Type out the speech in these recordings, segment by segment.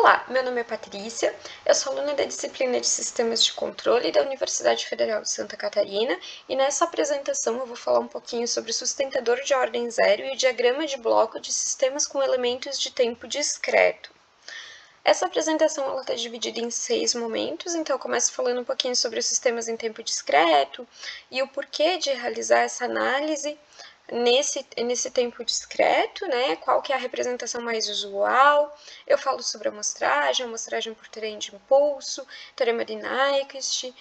Olá, meu nome é Patrícia, eu sou aluna da disciplina de Sistemas de Controle da Universidade Federal de Santa Catarina e nessa apresentação eu vou falar um pouquinho sobre o sustentador de ordem zero e o diagrama de bloco de sistemas com elementos de tempo discreto. Essa apresentação está dividida em 6 momentos, então eu começo falando um pouquinho sobre os sistemas em tempo discreto e o porquê de realizar essa análise nesse tempo discreto, né? Qual que é a representação mais usual. Eu falo sobre a amostragem por trem de impulso, teorema de Nyquist,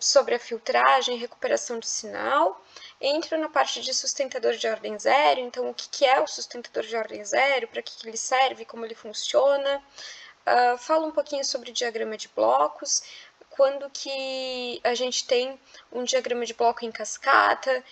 sobre a filtragem, recuperação do sinal. Entro na parte de sustentador de ordem zero, então o que é o sustentador de ordem zero, para que ele serve, como ele funciona. Falo um pouquinho sobre o diagrama de blocos, quando que a gente tem um diagrama de bloco em cascata,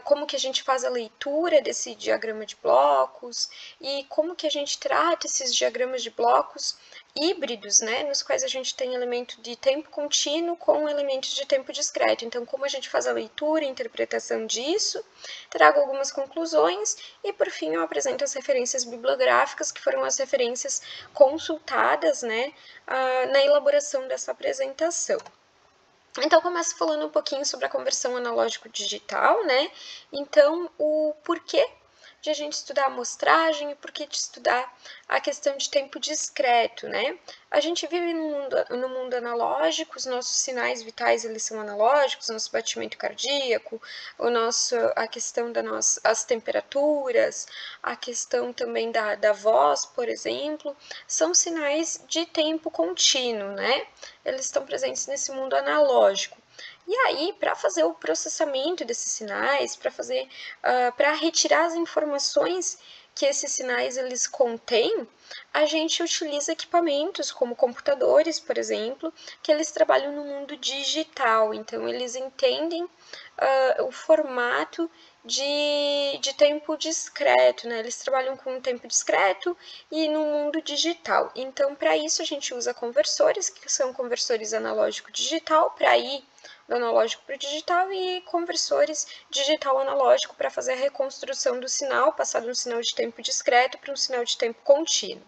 como que a gente faz a leitura desse diagrama de blocos e como que a gente trata esses diagramas de blocos híbridos, né, nos quais a gente tem elemento de tempo contínuo com elementos de tempo discreto. Então, como a gente faz a leitura e interpretação disso, trago algumas conclusões e, por fim, eu apresento as referências bibliográficas, que foram as referências consultadas, né, na elaboração dessa apresentação. Então, começo falando um pouquinho sobre a conversão analógico-digital, né? Então, o porquê de a gente estudar a amostragem e porquê de estudar a questão de tempo discreto, né? A gente vive no mundo analógico, os nossos sinais vitais eles são analógicos, nosso batimento cardíaco, a questão as temperaturas, a questão também da voz, por exemplo, são sinais de tempo contínuo, né? Eles estão presentes nesse mundo analógico. E aí, para fazer o processamento desses sinais, para retirar as informações que esses sinais eles contêm, a gente utiliza equipamentos como computadores, por exemplo, que eles trabalham no mundo digital. Então, eles entendem o formato de tempo discreto, né? Eles trabalham com um tempo discreto e no mundo digital. Então, para isso, a gente usa conversores, que são conversores analógico-digital, para ir do analógico para o digital, e conversores digital-analógico para fazer a reconstrução do sinal, passar de um sinal de tempo discreto para um sinal de tempo contínuo.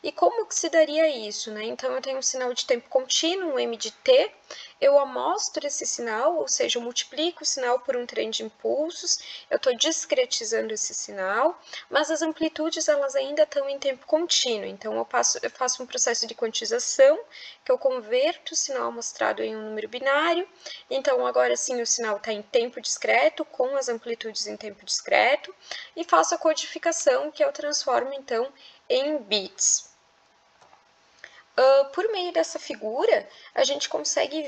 E como que se daria isso, né? Então, eu tenho um sinal de tempo contínuo, um M de T, eu amostro esse sinal, ou seja, eu multiplico o sinal por um trem de impulsos, eu estou discretizando esse sinal, mas as amplitudes elas ainda estão em tempo contínuo, então eu faço um processo de quantização, que eu converto o sinal amostrado em um número binário, então agora sim o sinal está em tempo discreto, com as amplitudes em tempo discreto, e faço a codificação, que eu transformo então em bits. Por meio dessa figura, a gente consegue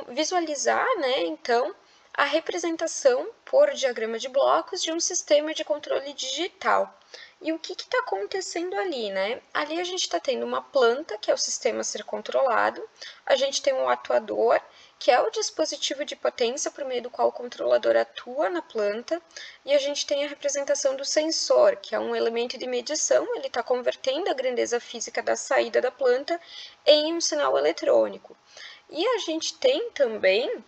visualizar, né, então, a representação por diagrama de blocos de um sistema de controle digital. E o que está acontecendo ali, né? Ali a gente está tendo uma planta, que é o sistema a ser controlado, a gente tem um atuador, que é o dispositivo de potência por meio do qual o controlador atua na planta, e a gente tem a representação do sensor, que é um elemento de medição, ele está convertendo a grandeza física da saída da planta em um sinal eletrônico. E a gente tem também,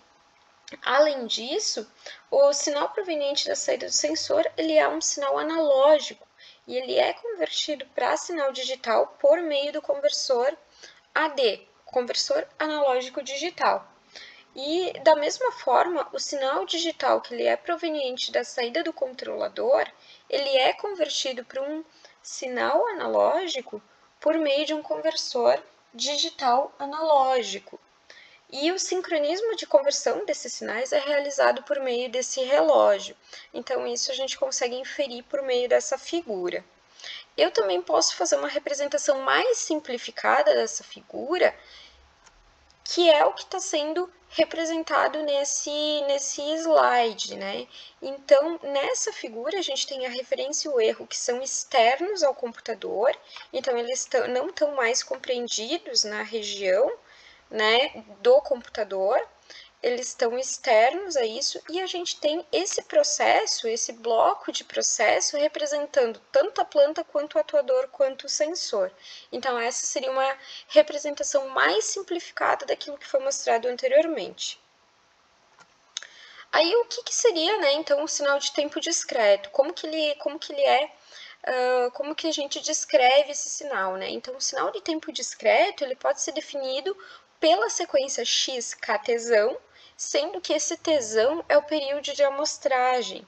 além disso, o sinal proveniente da saída do sensor, ele é um sinal analógico, e ele é convertido para sinal digital por meio do conversor AD, conversor analógico digital. E da mesma forma, o sinal digital que ele é proveniente da saída do controlador, ele é convertido para um sinal analógico por meio de um conversor digital analógico. E o sincronismo de conversão desses sinais é realizado por meio desse relógio. Então, isso a gente consegue inferir por meio dessa figura. Eu também posso fazer uma representação mais simplificada dessa figura, que é o que está sendo representado nesse slide, né? Então, nessa figura, a gente tem a referência e o erro que são externos ao computador, então eles não estão mais compreendidos na região, né, do computador, eles estão externos a isso, e a gente tem esse processo, esse bloco de processo representando tanto a planta quanto o atuador quanto o sensor. Então, essa seria uma representação mais simplificada daquilo que foi mostrado anteriormente. Aí, o que seria, né, então, um sinal de tempo discreto? Como que ele é como que a gente descreve esse sinal, né? Então, o sinal de tempo discreto, ele pode ser definido pela sequência x ktζ, sendo que esse tζ é o período de amostragem.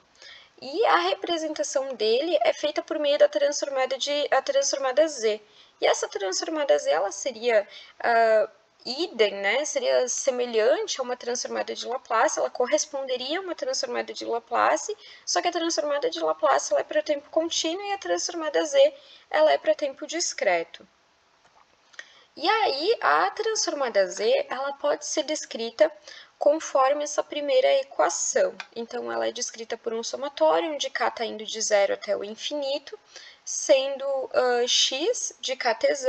E a representação dele é feita por meio da transformada z. E essa transformada z, ela seria idem, né? Seria semelhante a uma transformada de Laplace, ela corresponderia a uma transformada de Laplace, só que a transformada de Laplace ela é para tempo contínuo e a transformada z ela é para tempo discreto. E aí, a transformada z ela pode ser descrita conforme essa primeira equação. Então, ela é descrita por um somatório, onde k está indo de zero até o infinito, sendo x de ktζ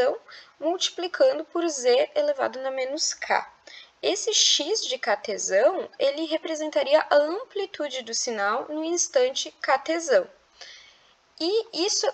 multiplicando por z elevado na menos k. Esse x de ktζ, ele representaria a amplitude do sinal no instante ktζ. E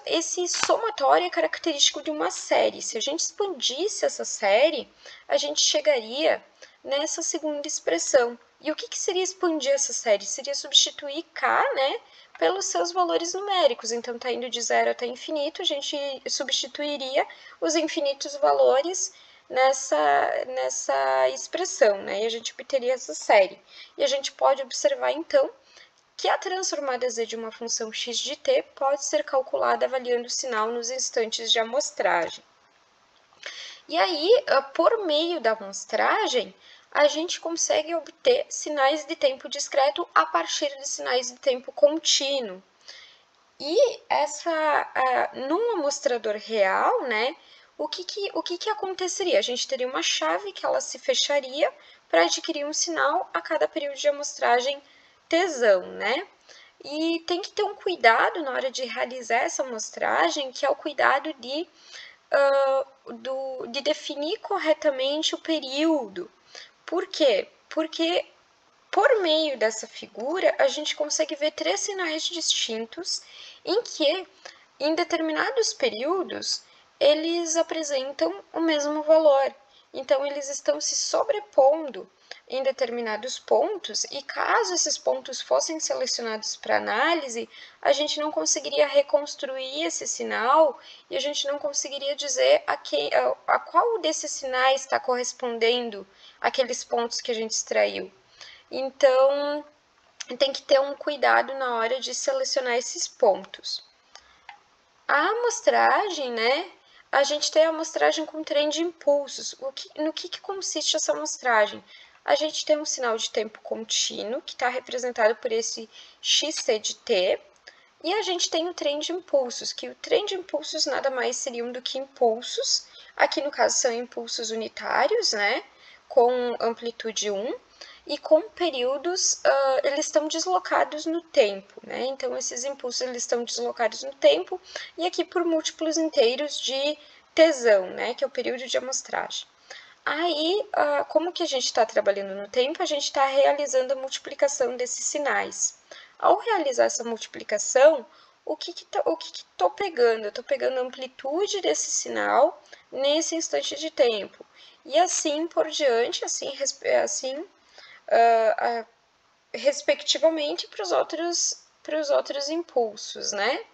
esse somatório é característico de uma série. Se a gente expandisse essa série, a gente chegaria nessa segunda expressão. E o que seria expandir essa série? Seria substituir k, né, pelos seus valores numéricos. Então, está indo de zero até infinito, a gente substituiria os infinitos valores nessa expressão, né, e a gente obteria essa série. E a gente pode observar, então, que a transformada z de uma função x de t pode ser calculada avaliando o sinal nos instantes de amostragem. E aí, por meio da amostragem, a gente consegue obter sinais de tempo discreto a partir de sinais de tempo contínuo. E num amostrador real, né, o que aconteceria? A gente teria uma chave que ela se fecharia para adquirir um sinal a cada período de amostragem tζ, né? E tem que ter um cuidado na hora de realizar essa amostragem, que é o cuidado de definir corretamente o período. Por quê? Porque por meio dessa figura, a gente consegue ver três sinais distintos em que, em determinados períodos, eles apresentam o mesmo valor. Então, eles estão se sobrepondo em determinados pontos, e caso esses pontos fossem selecionados para análise, a gente não conseguiria reconstruir esse sinal e a gente não conseguiria dizer a qual desses sinais está correspondendo àqueles pontos que a gente extraiu. Então, tem que ter um cuidado na hora de selecionar esses pontos. A amostragem, né? A gente tem a amostragem com trem de impulsos. No que consiste essa amostragem? A gente tem um sinal de tempo contínuo, que está representado por esse xc de t, e a gente tem o trem de impulsos, que o trem de impulsos nada mais seriam do que impulsos. Aqui, no caso, são impulsos unitários, né? Com amplitude 1. E com períodos, eles estão deslocados no tempo, né? Então, esses impulsos eles estão deslocados no tempo, e aqui por múltiplos inteiros de tζ, né? Que é o período de amostragem. Aí, como que a gente está trabalhando no tempo? A gente está realizando a multiplicação desses sinais. Ao realizar essa multiplicação, o que estou pegando? Eu estou pegando a amplitude desse sinal nesse instante de tempo. E assim por diante, respectivamente para os outros impulsos, né?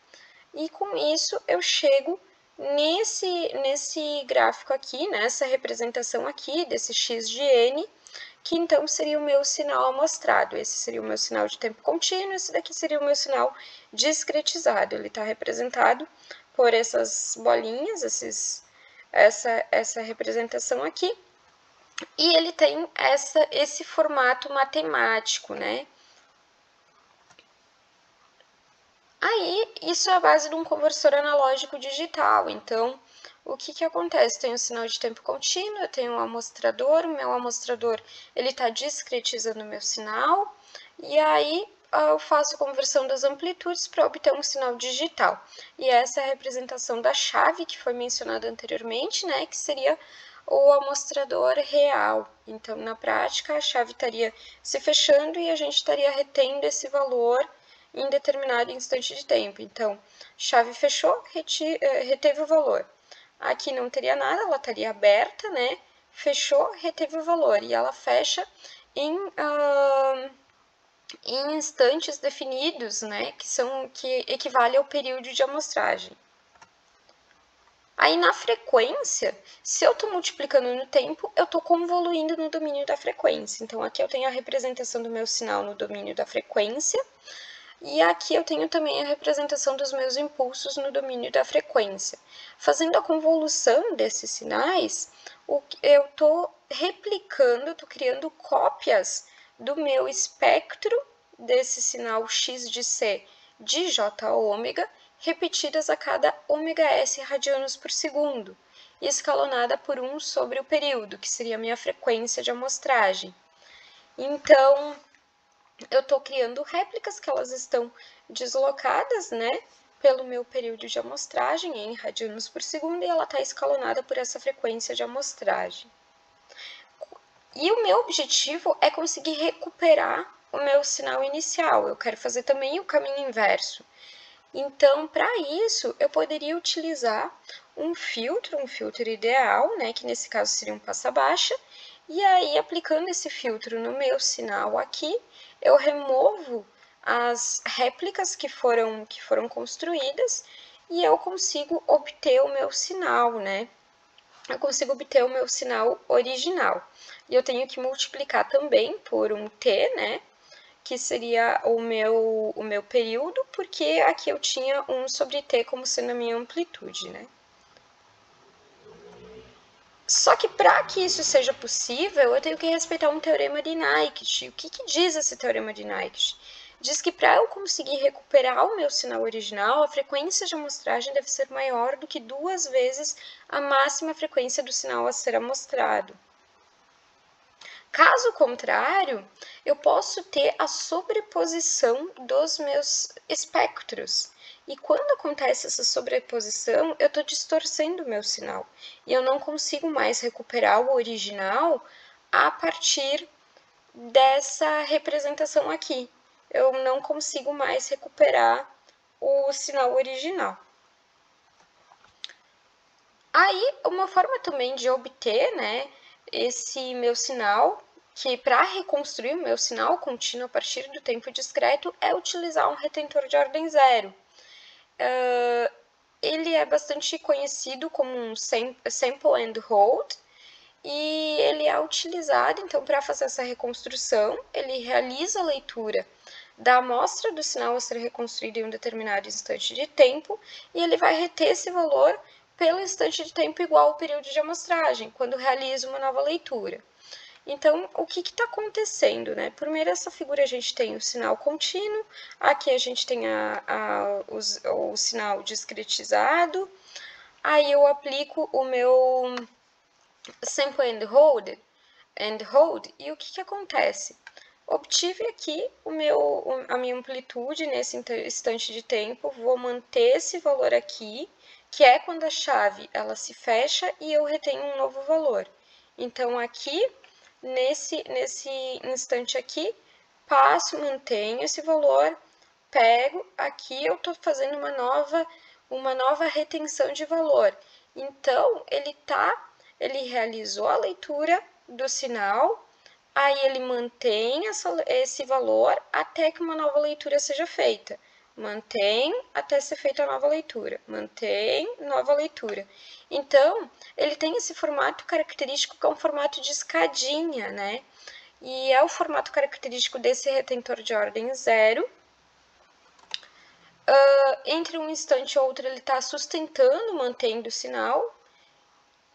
E com isso eu chego nesse gráfico aqui, nessa representação aqui desse x de n, que então seria o meu sinal amostrado. Esse seria o meu sinal de tempo contínuo, esse daqui seria o meu sinal discretizado. Ele está representado por essas bolinhas, essa representação aqui. E ele tem esse formato matemático, né? Aí, isso é a base de um conversor analógico digital. Então, o que acontece? Tem um sinal de tempo contínuo, eu tenho um amostrador, o meu amostrador está discretizando o meu sinal, e aí eu faço a conversão das amplitudes para obter um sinal digital. E essa é a representação da chave que foi mencionada anteriormente, né, que seria o amostrador real. Então, na prática, a chave estaria se fechando e a gente estaria retendo esse valor em determinado instante de tempo. Então, chave fechou, reteve o valor. Aqui não teria nada, ela estaria aberta, né? Fechou, reteve o valor. E ela fecha em instantes definidos, né, que equivale ao período de amostragem. Aí, na frequência, se eu estou multiplicando no tempo, eu estou convoluindo no domínio da frequência. Então, aqui eu tenho a representação do meu sinal no domínio da frequência, e aqui eu tenho também a representação dos meus impulsos no domínio da frequência. Fazendo a convolução desses sinais, eu estou replicando, estou criando cópias do meu espectro desse sinal x de c de j ômega, repetidas a cada ωs radianos por segundo, e escalonada por 1 sobre o período, que seria a minha frequência de amostragem. Então, eu estou criando réplicas que elas estão deslocadas, né, pelo meu período de amostragem em radianos por segundo, e ela está escalonada por essa frequência de amostragem. E o meu objetivo é conseguir recuperar o meu sinal inicial. Eu quero fazer também o caminho inverso. Então, para isso, eu poderia utilizar um filtro ideal, né, que nesse caso seria um passa-baixa, e aí, aplicando esse filtro no meu sinal aqui, eu removo as réplicas que foram construídas e eu consigo obter o meu sinal, né? Eu consigo obter o meu sinal original. E eu tenho que multiplicar também por um t, né? Que seria o meu período, porque aqui eu tinha 1 sobre t como sendo a minha amplitude, né? Só que para que isso seja possível, eu tenho que respeitar um teorema de Nyquist. O que diz esse teorema de Nyquist? Diz que para eu conseguir recuperar o meu sinal original, a frequência de amostragem deve ser maior do que 2 vezes a máxima frequência do sinal a ser amostrado. Caso contrário, eu posso ter a sobreposição dos meus espectros. E quando acontece essa sobreposição, eu estou distorcendo o meu sinal. E eu não consigo mais recuperar o original a partir dessa representação aqui. Eu não consigo mais recuperar o sinal original. Aí, uma forma também de obter, né, esse meu sinal, que para reconstruir o meu sinal contínuo a partir do tempo discreto, é utilizar um retentor de ordem zero. Ele é bastante conhecido como um sample and hold, e ele é utilizado, então, para fazer essa reconstrução, ele realiza a leitura da amostra do sinal a ser reconstruído em um determinado instante de tempo, e ele vai reter esse valor pelo instante de tempo igual ao período de amostragem, quando realiza uma nova leitura. Então, o que está acontecendo, né? Primeiro, essa figura a gente tem o sinal contínuo, aqui a gente tem o sinal discretizado, aí eu aplico o meu sample and hold, e o que acontece? Obtive aqui a minha amplitude nesse instante de tempo, vou manter esse valor aqui, que é quando a chave ela se fecha e eu retenho um novo valor. Então, aqui, nesse instante aqui, passo, mantenho esse valor, pego, aqui eu estou fazendo uma nova retenção de valor. Então, ele realizou a leitura do sinal, aí ele mantém esse valor até que uma nova leitura seja feita. Mantém até ser feita a nova leitura. Mantém, nova leitura. Então, ele tem esse formato característico que é um formato de escadinha, né? E é o formato característico desse retentor de ordem zero. Entre um instante e outro, ele está sustentando, mantendo o sinal.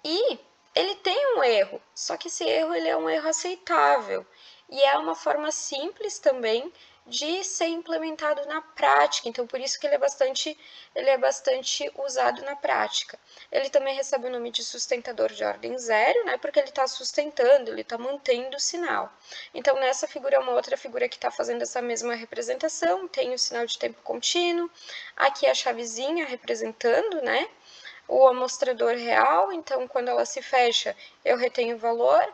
E ele tem um erro, só que esse erro ele é um erro aceitável. E é uma forma simples também de ser implementado na prática. Então, por isso que ele é bastante usado na prática. Ele também recebe o nome de sustentador de ordem zero, né? Porque ele está sustentando, ele está mantendo o sinal. Então, nessa figura é uma outra figura que está fazendo essa mesma representação. Tem o sinal de tempo contínuo. Aqui a chavezinha representando, né? O amostrador real, então quando ela se fecha, eu retenho o valor,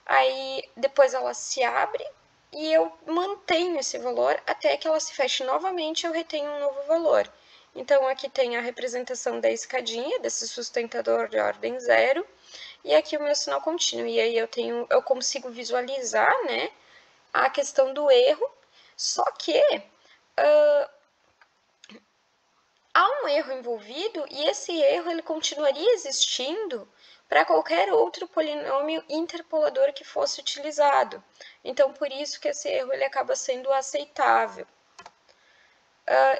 aí depois ela se abre e eu mantenho esse valor até que ela se feche novamente, eu retenho um novo valor. Então aqui tem a representação da escadinha, desse sustentador de ordem zero, e aqui o meu sinal contínuo. E aí eu consigo visualizar, né, a questão do erro, Só que há um erro envolvido e esse erro ele continuaria existindo para qualquer outro polinômio interpolador que fosse utilizado. Então, por isso que esse erro ele acaba sendo aceitável.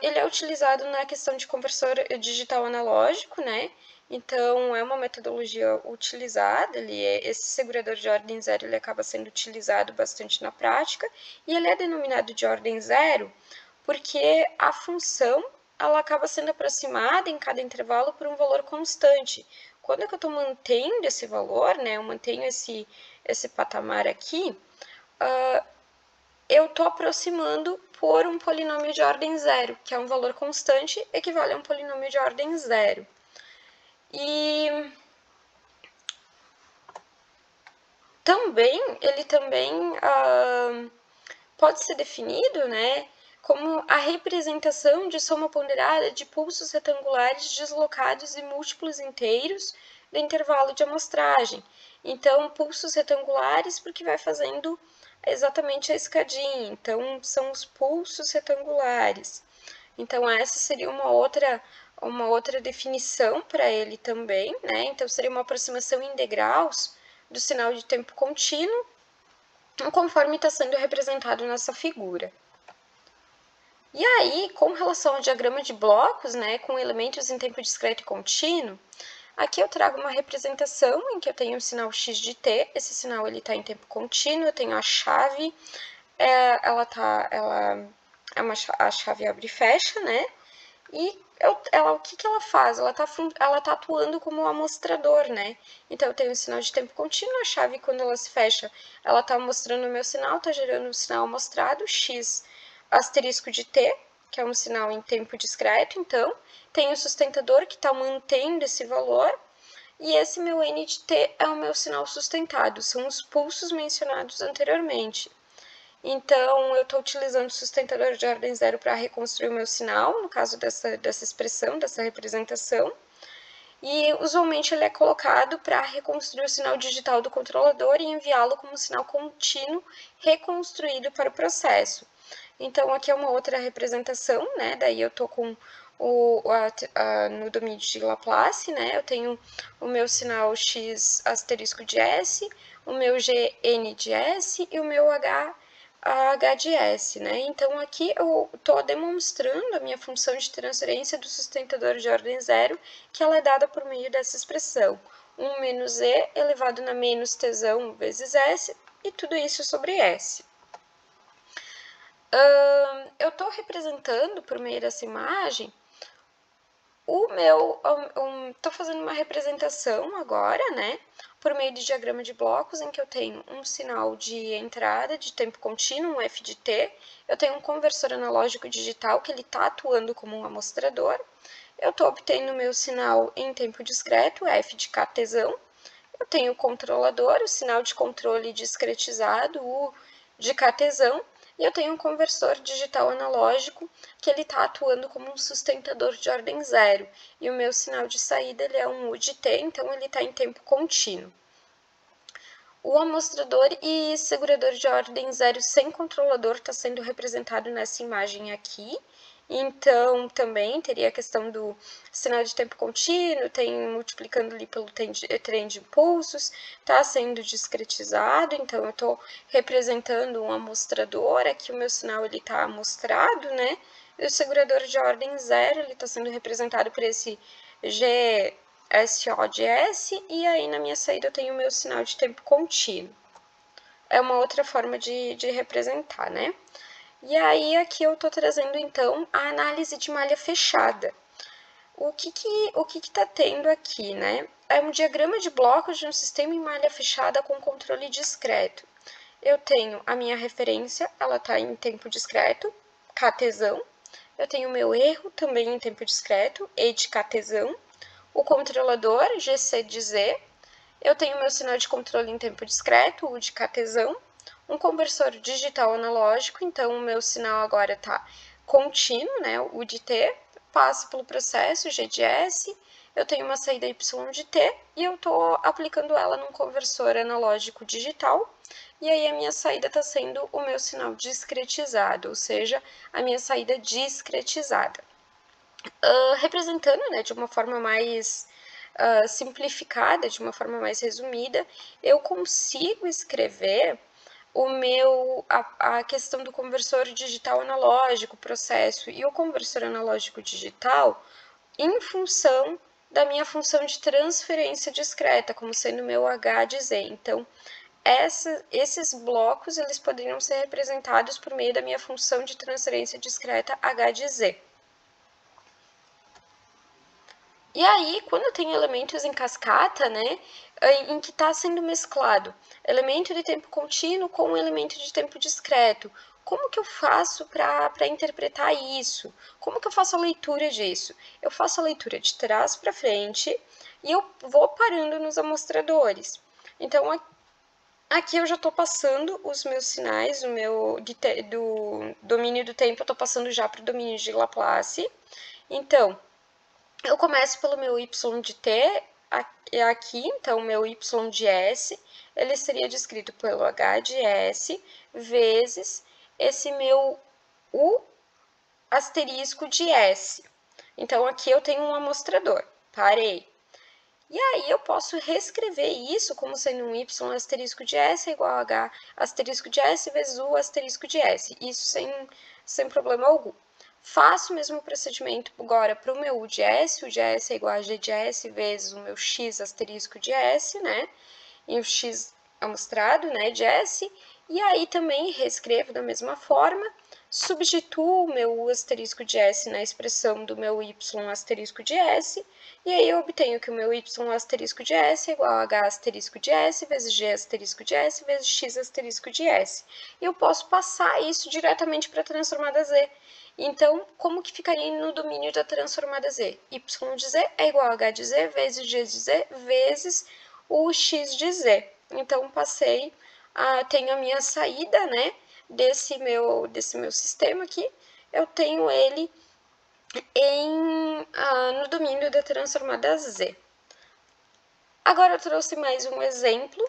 Ele é utilizado na questão de conversor digital analógico, né? Então, é uma metodologia utilizada, esse segurador de ordem zero ele acaba sendo utilizado bastante na prática, e ele é denominado de ordem zero porque a função ela acaba sendo aproximada em cada intervalo por um valor constante. Quando é que eu estou mantendo esse valor, né? Eu mantenho esse patamar aqui, eu estou aproximando por um polinômio de ordem zero, que é um valor constante, equivale a um polinômio de ordem zero. E ele também pode ser definido, né, como a representação de soma ponderada de pulsos retangulares deslocados em múltiplos inteiros do intervalo de amostragem. Então, pulsos retangulares porque vai fazendo exatamente a escadinha. Então, são os pulsos retangulares. Então, essa seria uma outra definição para ele também, né? Então, seria uma aproximação em degraus do sinal de tempo contínuo, conforme está sendo representado nessa figura. E aí, com relação ao diagrama de blocos, né, com elementos em tempo discreto e contínuo, aqui eu trago uma representação em que eu tenho o sinal x de t, esse sinal ele está em tempo contínuo, eu tenho a chave, a chave abre e fecha, né, e o que ela faz? Ela tá atuando como um amostrador, né? Então, eu tenho um sinal de tempo contínuo, a chave, quando ela se fecha, ela tá mostrando o meu sinal, tá gerando um sinal amostrado, x asterisco de t, que é um sinal em tempo discreto, então, tem o sustentador que está mantendo esse valor, e esse meu n de t é o meu sinal sustentado, são os pulsos mencionados anteriormente. Então, eu estou utilizando o sustentador de ordem zero para reconstruir o meu sinal, no caso dessa expressão, dessa representação. E, usualmente, ele é colocado para reconstruir o sinal digital do controlador e enviá-lo como sinal contínuo reconstruído para o processo. Então, aqui é uma outra representação, né? Daí eu estou com no domínio de Laplace, né? Eu tenho o meu sinal x asterisco de s, o meu g n de s e o meu h de s, né? Então, aqui eu estou demonstrando a minha função de transferência do sustentador de ordem zero, que ela é dada por meio dessa expressão. 1 menos e elevado na menos tesão vezes s, e tudo isso sobre s. Eu estou representando por meio dessa imagem estou fazendo uma representação agora, né, por meio de diagrama de blocos, em que eu tenho um sinal de entrada de tempo contínuo, um f de t, eu tenho um conversor analógico digital que ele está atuando como um amostrador, eu estou obtendo o meu sinal em tempo discreto, f de k tesão, eu tenho o controlador, o sinal de controle discretizado, o de k tesão, e eu tenho um conversor digital analógico que ele está atuando como um sustentador de ordem zero. E o meu sinal de saída ele é um U de T, então ele está em tempo contínuo. O amostrador e segurador de ordem zero sem controlador está sendo representado nessa imagem aqui. Então, também teria a questão do sinal de tempo contínuo, tem multiplicando ali pelo trem de impulsos, está sendo discretizado, então eu estou representando um amostrador, aqui o meu sinal está amostrado, né? E o segurador de ordem zero, ele está sendo representado por esse GSO de S, e aí na minha saída eu tenho o meu sinal de tempo contínuo. É uma outra forma de representar, né? E aí, aqui eu estou trazendo, então, a análise de malha fechada. O que está tendo aqui, né? É um diagrama de blocos de um sistema em malha fechada com controle discreto. Eu tenho a minha referência, ela está em tempo discreto, k tesão. Eu tenho o meu erro, também em tempo discreto, e de k tesão. O controlador, GC de Z. Eu tenho o meu sinal de controle em tempo discreto, U de k tesão. Um conversor digital analógico, então o meu sinal agora está contínuo, né, o de T, passo pelo processo G de S, eu tenho uma saída y de t e eu estou aplicando ela num conversor analógico digital, e aí a minha saída está sendo o meu sinal discretizado, ou seja, a minha saída discretizada. Representando, né, de uma forma mais simplificada, de uma forma mais resumida, eu consigo escrever a questão do conversor digital analógico, processo, e o conversor analógico digital em função da minha função de transferência discreta, como sendo meu H de Z. Então, esses blocos eles poderiam ser representados por meio da minha função de transferência discreta H de Z. E aí, quando tem elementos em cascata, né, em que está sendo mesclado elemento de tempo contínuo com um elemento de tempo discreto, como que eu faço para interpretar isso? Como que eu faço a leitura disso? Eu faço a leitura de trás para frente e eu vou parando nos amostradores. Então, aqui eu já estou passando os meus sinais, do domínio do tempo, eu estou passando já para o domínio de Laplace. Então, eu começo pelo meu y de t, aqui, então, meu y de s, ele seria descrito pelo h de s, vezes esse meu u asterisco de s. Então, aqui eu tenho um amostrador, parei. E aí, eu posso reescrever isso como sendo um y asterisco de s é igual a h asterisco de s vezes u asterisco de s. Isso sem problema algum. Faço o mesmo procedimento agora para o meu u de s é igual a g de s vezes o meu x asterisco de s, né? E o x amostrado, né, de s. E aí também reescrevo da mesma forma, substituo o meu u asterisco de s na expressão do meu y asterisco de s, e aí eu obtenho que o meu y asterisco de s é igual a h asterisco de s vezes g asterisco de s vezes x asterisco de s. E eu posso passar isso diretamente para a transformada z. Então, como que ficaria no domínio da transformada z? Y de z é igual a h de z vezes g de z vezes o x de z. Então, tenho a minha saída, né, desse meu sistema aqui, eu tenho ele no domínio da transformada z. Agora, eu trouxe mais um exemplo.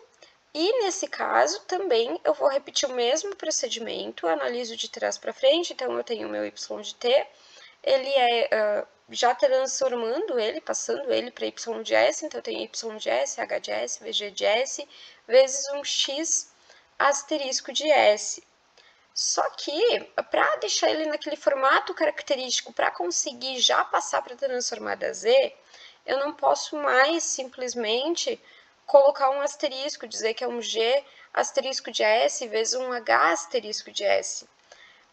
E nesse caso, também, eu vou repetir o mesmo procedimento, analiso de trás para frente, então eu tenho o meu y de t, ele é, já transformando ele, passando ele para y de s, então eu tenho y de s, h de s, vg de s, vezes um x asterisco de s. Só que, para deixar ele naquele formato característico, para conseguir já passar para a transformada z, eu não posso mais simplesmente colocar um asterisco, dizer que é um g asterisco de s vezes um h asterisco de s.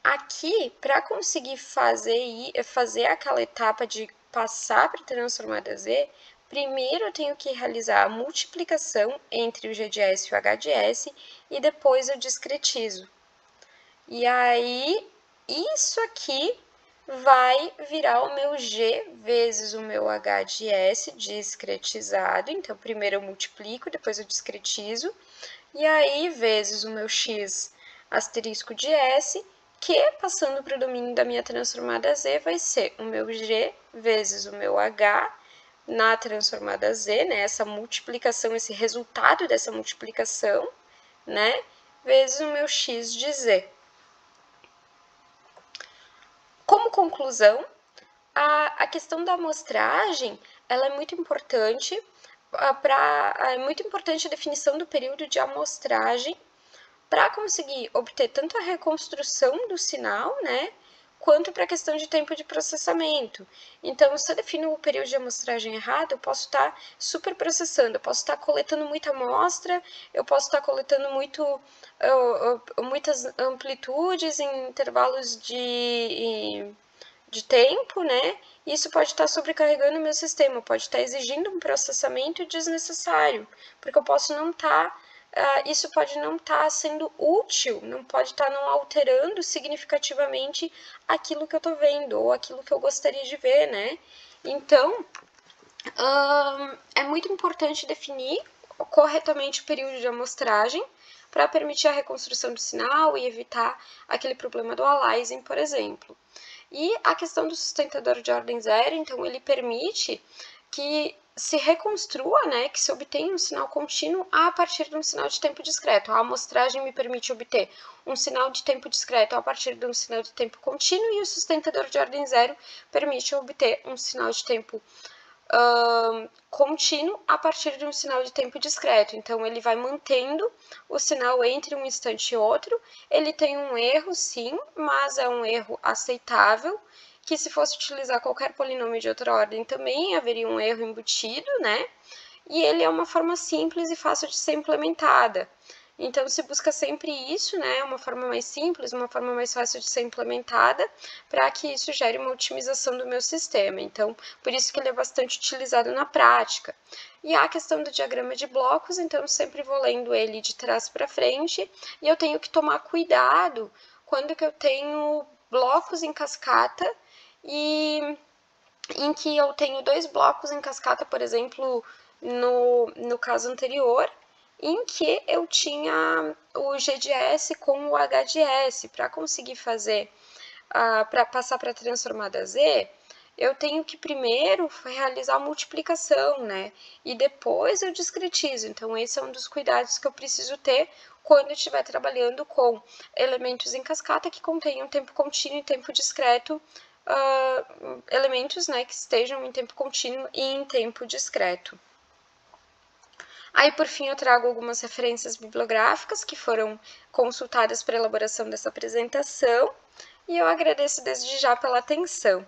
Aqui, para conseguir fazer aquela etapa de passar para a transformada z, primeiro eu tenho que realizar a multiplicação entre o g de s e o h de s, e depois eu discretizo. E aí, isso aqui vai virar o meu g vezes o meu h de s discretizado. Então, primeiro eu multiplico, depois eu discretizo. E aí, vezes o meu x asterisco de s, que, passando para o domínio da minha transformada z, vai ser o meu g vezes o meu h na transformada z, né? Essa multiplicação, esse resultado dessa multiplicação, né? Vezes o meu x de z. Como conclusão, a questão da amostragem, ela é muito importante é muito importante a definição do período de amostragem para conseguir obter tanto a reconstrução do sinal, né, quanto para a questão de tempo de processamento. Então, se eu defino o período de amostragem errado, eu posso estar superprocessando, eu posso estar coletando muita amostra, eu posso estar coletando muitas amplitudes em intervalos de tempo, né? Isso pode estar sobrecarregando o meu sistema, pode estar exigindo um processamento desnecessário, porque eu posso não estar isso pode não estar sendo útil, não pode estar não alterando significativamente aquilo que eu estou vendo ou aquilo que eu gostaria de ver, né? Então, é muito importante definir corretamente o período de amostragem para permitir a reconstrução do sinal e evitar aquele problema do aliasing, por exemplo. E a questão do sustentador de ordem zero, então, ele permite que se reconstrua, né, que se obtenha um sinal contínuo a partir de um sinal de tempo discreto. A amostragem me permite obter um sinal de tempo discreto a partir de um sinal de tempo contínuo e o sustentador de ordem zero permite obter um sinal de tempo contínuo a partir de um sinal de tempo discreto. Então, ele vai mantendo o sinal entre um instante e outro. Ele tem um erro, sim, mas é um erro aceitável, que se fosse utilizar qualquer polinômio de outra ordem também haveria um erro embutido, né? E ele é uma forma simples e fácil de ser implementada. Então, se busca sempre isso, né? Uma forma mais simples, uma forma mais fácil de ser implementada, para que isso gere uma otimização do meu sistema. Então, por isso que ele é bastante utilizado na prática. E a questão do diagrama de blocos, então, eu sempre vou lendo ele de trás para frente, e eu tenho que tomar cuidado quando que eu tenho blocos em cascata e em que eu tenho dois blocos em cascata, por exemplo, no caso anterior, em que eu tinha o G de S com o H de S. Para conseguir fazer, para passar para a transformada Z, eu tenho que primeiro realizar a multiplicação, né? E depois eu discretizo. Então, esse é um dos cuidados que eu preciso ter quando eu estiver trabalhando com elementos em cascata que contenham tempo contínuo e tempo discreto, elementos, né, que estejam em tempo contínuo e em tempo discreto. Aí, por fim, eu trago algumas referências bibliográficas que foram consultadas para a elaboração dessa apresentação e eu agradeço desde já pela atenção.